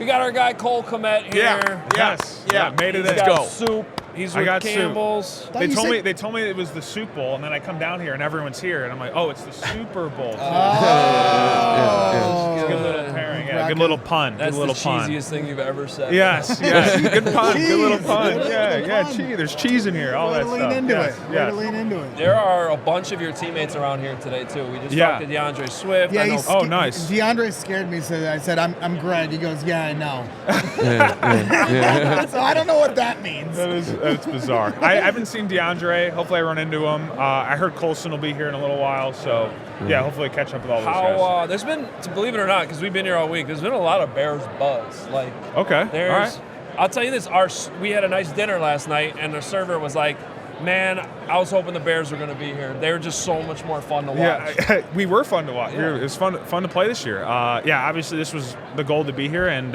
We got our guy Cole Kmet here. Yeah, made it. He's Let's got go. soup. He's with Campbell's. They told me it was the Soup Bowl, and then I come down here and everyone's here, and I'm like, oh, it's the Super Bowl. Good little pairing. Yeah, good little pun. That's good little the pun. cheesiest thing you've ever said. Yes. Good pun. Good little pun. Cheese. There's cheese in here. All that stuff. Way to lean into it. There are a bunch of your teammates around here today too. We just talked to DeAndre Swift. Yeah, nice. DeAndre scared me, so I said, I'm Greg. He goes, yeah, I know. So I don't know what that means. That's bizarre. I haven't seen DeAndre. Hopefully I run into him. I heard Colson will be here in a little while, so hopefully catch up with all those guys. There's been, believe it or not, because we've been here all week, there's been a lot of Bears buzz. Okay, all right. I'll tell you this, we had a nice dinner last night, and the server was like, man, I was hoping the Bears were going to be here. They were just so much more fun to watch. Yeah, we were fun to watch. Yeah. It was fun to play this year. Obviously this was the goal to be here, and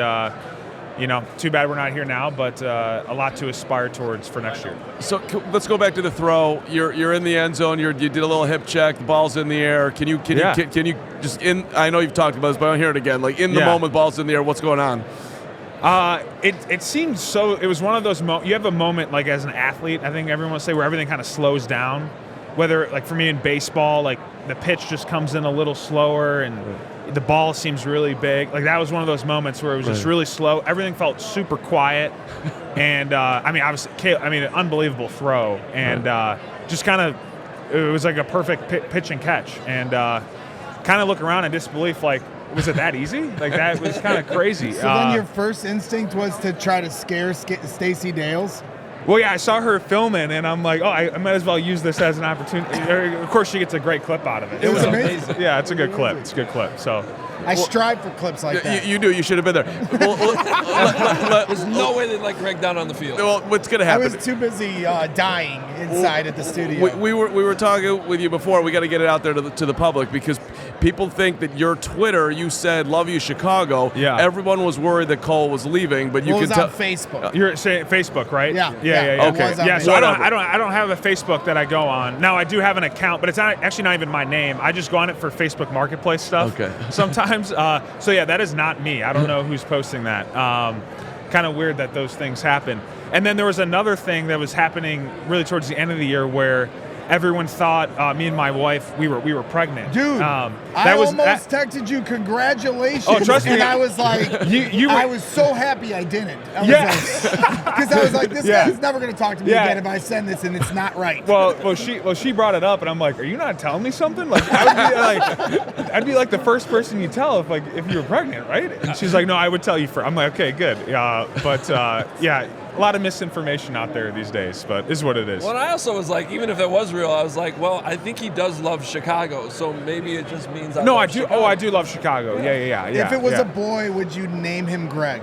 too bad we're not here now, but a lot to aspire towards for next year. So let's go back to the throw. You're in the end zone. You did a little hip check. The ball's in the air. Can you just I know you've talked about this, but I want to hear it again. Like in the moment, ball's in the air. What's going on? It seemed so. It was one of those moments. You have a moment like as an athlete. I think everyone would say where everything kind of slows down. Whether like for me in baseball, like the pitch just comes in a little slower and the ball seems really big. Like that was one of those moments where it was just really slow. Everything felt super quiet, and obviously, an unbelievable throw, and just kind of it was like a perfect pitch and catch, and kind of look around in disbelief, like. Was it that easy? Like that was kind of crazy. So then your first instinct was to try to scare Stacey Dales? Well, yeah, I saw her filming, and I'm like, I might as well use this as an opportunity. Of course, she gets a great clip out of it. It was amazing. Yeah, it's a good clip. It's a good clip. So I strive for clips like that. You do. You should have been there. There's no way they'd let Greg down on the field. Well, what's going to happen? I was too busy dying inside at the studio. We were talking with you before. We got to get it out there to the public because people think that your Twitter, you said "Love you, Chicago." Yeah. Everyone was worried that Cole was leaving, but you can tell. On Facebook. You're saying Facebook, right? Yeah. Okay. Yeah. So Whatever. I don't have a Facebook that I go on. Now I do have an account, but it's actually not even my name. I just go on it for Facebook Marketplace stuff. Okay. Sometimes. So yeah, that is not me. I don't know who's posting that. Kind of weird that those things happen. And then there was another thing that was happening really towards the end of the year where everyone thought me and my wife we were pregnant. Dude, I almost texted you congratulations. Oh, trust me. And I was like, I was so happy I didn't. Because I was like, this guy's never going to talk to me again if I send this and it's not right. Well, she brought it up, and I'm like, are you not telling me something? Like, I'd be like the first person you tell if you were pregnant, right? And she's like, no, I would tell you first. I'm like, okay, good. A lot of misinformation out there these days, but is what it is. Well, I also was like, even if it was real, I was like, well, I think he does love Chicago, so maybe it just means I love do. Chicago. I do love Chicago. Yeah. If it was a boy, would you name him Greg?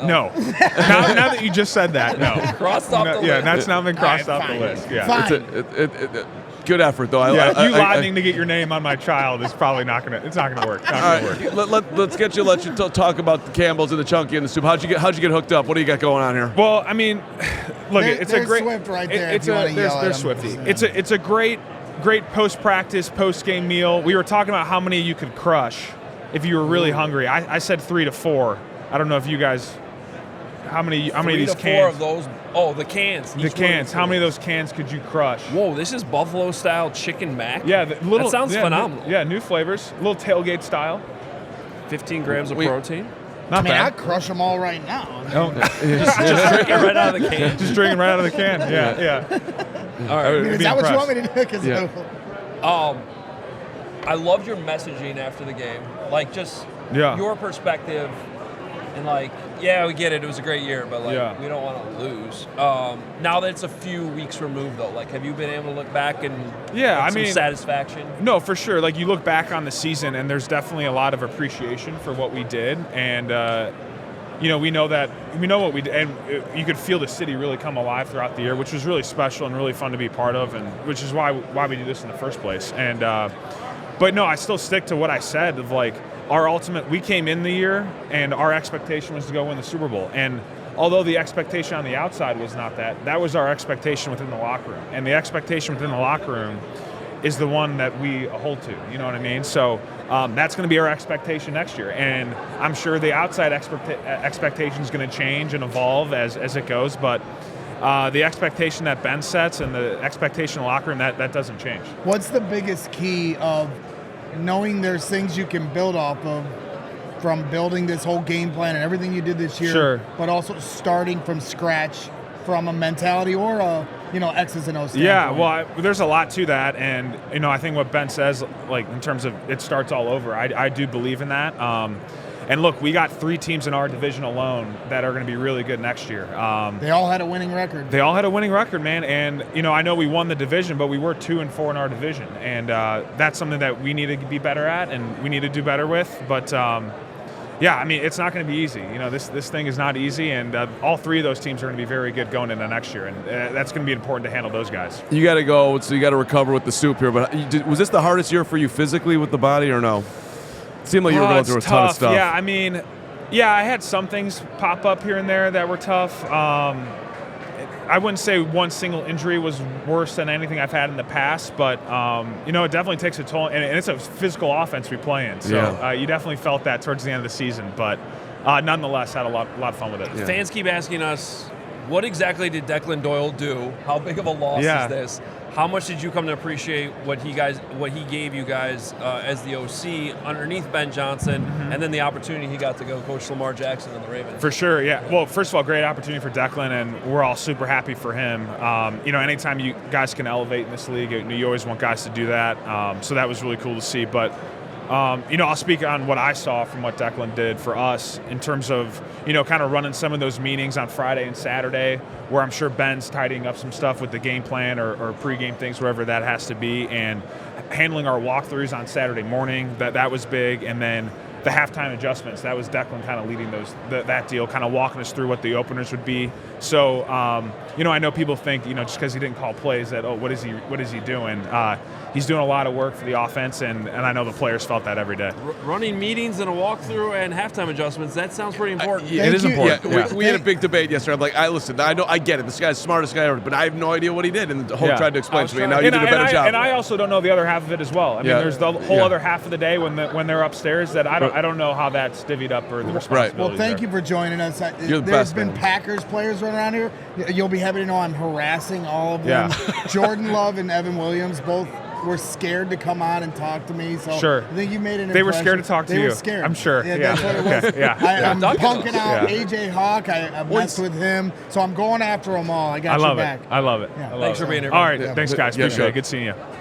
No. now that you just said that, no. Crossed off the list. Yeah, that's now been crossed off the list. Yeah. Fine. Good effort, though. You lobbying to get your name on my child is probably not gonna. It's not gonna work. Let's let you talk about the Campbells and the Chunky and the soup. How'd you get hooked up? What do you got going on here? Well, I mean, look, it's a great. Swift right there. There's Swifty. It's a great post practice, post game meal. We were talking about how many you could crush if you were really hungry. I said 3 to 4. I don't know if you guys. How many of these cans? 4 of those. Oh, the cans. The cans. How many of those cans could you crush? Whoa, this is Buffalo style chicken mac. Yeah, that sounds phenomenal. New flavors, a little tailgate style. 15 grams of protein. Not bad. I'd crush them all right now. Just drink it right out of the can. Just drinking right out of the can. Yeah. All right. Is that what you want me to do? I loved your messaging after the game. Like, just your perspective. And we get it. It was a great year, but we don't want to lose. Now that it's a few weeks removed, though, have you been able to look back and some satisfaction? No, for sure. You look back on the season, and there's definitely a lot of appreciation for what we did, and we know what we did, and you could feel the city really come alive throughout the year, which was really special and really fun to be part of, and which is why we do this in the first place. And but no, I still stick to what I said of we came in the year and our expectation was to go win the Super Bowl. And although the expectation on the outside was not that was our expectation within the locker room. And the expectation within the locker room is the one that we hold to, you know what I mean? So That's going to be our expectation next year. And I'm sure the outside expectation is going to change and evolve as it goes, but the expectation that Ben sets and the expectation in the locker room, that doesn't change. What's the biggest key of knowing there's things you can build off of from building this whole game plan and everything you did this year, sure, but also starting from scratch from a mentality or a X's and O's standpoint? Yeah, well, there's a lot to that, and I think what Ben says, like in terms of it starts all over, I do believe in that. And look, we got 3 teams in our division alone that are going to be really good next year. They all had a winning record. They all had a winning record, man. And I know we won the division, but we were 2-4 in our division, and that's something that we need to be better at, and we need to do better with. But yeah, I mean, it's not going to be easy. This thing is not easy, and all 3 of those teams are going to be very good going into next year, and that's going to be important to handle those guys. You got to go, so you got to recover with the soup here. But was this the hardest year for you physically with the body, or no? It seemed like you were going through a ton of stuff. Yeah, I mean, I had some things pop up here and there that were tough. I wouldn't say one single injury was worse than anything I've had in the past, but it definitely takes a toll, and it's a physical offense we play in. So you definitely felt that towards the end of the season, but nonetheless, had a lot of fun with it. Yeah. Fans keep asking us, what exactly did Declan Doyle do? How big of a loss is this? How much did you come to appreciate what he gave you guys as the OC underneath Ben Johnson, and then the opportunity he got to go coach Lamar Jackson and the Ravens? For sure, yeah. Well, first of all, great opportunity for Declan, and we're all super happy for him. Anytime you guys can elevate in this league, you always want guys to do that. So that was really cool to see. But I'll speak on what I saw from what Declan did for us in terms of, kind of running some of those meetings on Friday and Saturday, where I'm sure Ben's tidying up some stuff with the game plan or pregame things, wherever that has to be, and handling our walkthroughs on Saturday morning. That was big, and then the halftime adjustments. That was Declan kind of leading that deal, kind of walking us through what the openers would be. So, I know people think, just because he didn't call plays that, what is he doing? He's doing a lot of work for the offense, and I know the players felt that every day. Running meetings and a walkthrough and halftime adjustments, that sounds pretty important. It is important. Yeah, we had a big debate yesterday. I'm like, I get it. This guy's the smartest guy ever, but I have no idea what he did, and the whole tried to explain to me, and now you did a better job. And I also don't know the other half of it as well. I mean, there's the whole other half of the day when they're upstairs that I don't know how that's divvied up or the responsibilities. Well, thank you for joining us. You're the best, been Packers players running around here. You'll be happy to know I'm harassing all of them. Jordan Love and Evan Williams both were scared to come on and talk to me. So sure. I think you made an impression. They were scared to talk to you. They were scared. I'm sure. Yeah, that's what it was. Okay. I'm punking out AJ Hawk. I messed with him. So I'm going after them all. I got your back. I love it. Yeah. Thanks for being here. All right. Thanks, guys. Appreciate it. Good seeing you.